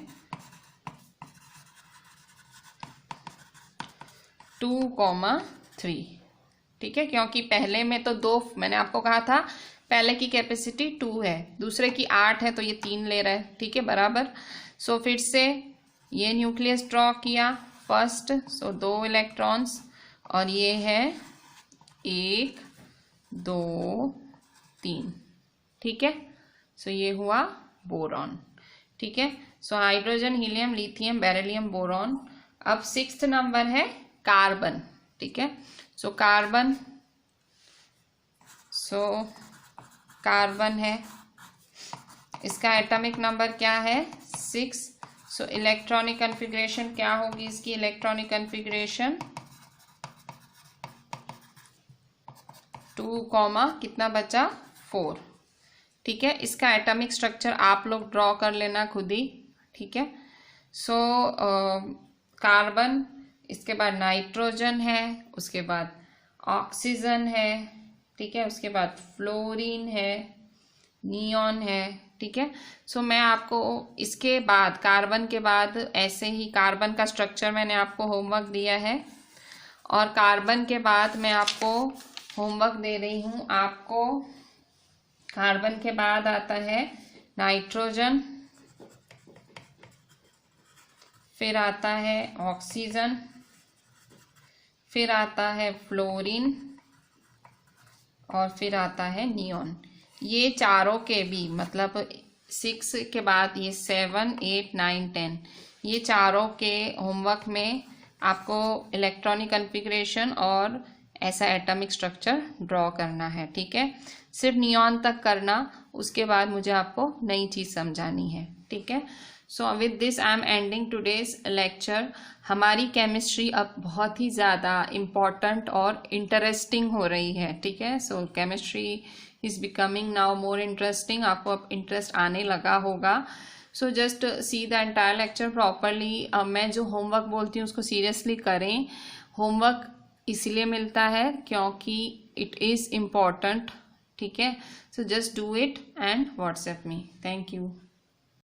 2,3, ठीक है। क्योंकि पहले में तो 2, मैंने आपको कहा था पहले की कैपेसिटी 2 है, दूसरे की 8 है, तो ये 3 ले रहा है, ठीक है, बराबर। सो फिर से ये न्यूक्लियस ड्रॉ किया फर्स्ट, सो 2 इलेक्ट्रॉन्स, और ये है 1 2 3, ठीक है। सो ये हुआ बोरॉन, ठीक है। So hydrogen, helium, lithium, beryllium, boron. अब 6th नंबर है कार्बन, ठीक है। सो कार्बन है, इसका एटॉमिक नंबर क्या है? 6। सो इलेक्ट्रॉनिक कॉन्फ़िगरेशन क्या होगी? इसकी इलेक्ट्रॉनिक कॉन्फ़िगरेशन 2, कितना बचा? 4, ठीक है। इसका एटॉमिक स्ट्रक्चर आप लोग ड्रॉ कर लेना खुद ही, ठीक है। सो कार्बन, इसके बाद नाइट्रोजन है, उसके बाद ऑक्सीजन है, ठीक है, उसके बाद फ्लोरीन है, नियॉन है, ठीक है। सो मैं आपको इसके बाद, कार्बन के बाद, ऐसे ही कार्बन का स्ट्रक्चर मैंने आपको होमवर्क दिया है, और कार्बन के बाद मैं आपको होमवर्क दे रही हूँ आपको। कार्बन के बाद आता है नाइट्रोजन, फिर आता है ऑक्सीजन, फिर आता है फ्लोरीन, और फिर आता है नियॉन। ये चारों के भी, मतलब 6 के बाद ये 7 8 9 10, ये चारों के होमवर्क में आपको इलेक्ट्रॉनिक कॉन्फ़िगरेशन और ऐसा एटॉमिक स्ट्रक्चर ड्रॉ करना है, ठीक है। सिर्फ नियॉन तक करना, उसके बाद मुझे आपको नई चीज़ समझानी है, ठीक है। So with this I am ending today's lecture. हमारी केमिस्ट्री अब बहुत ही ज़्यादा इम्पॉर्टेंट और इंटरेस्टिंग हो रही है, ठीक है। So chemistry is becoming now more interesting, आपको अब इंटरेस्ट आने लगा होगा। So just see the entire lecture properly. मैं जो होमवर्क बोलती हूँ उसको सीरियसली करें। होमवर्क इसलिए मिलता है क्योंकि इट इज़ इम्पॉर्टेंट, ठीक है। So just do it and WhatsApp me. Thank you.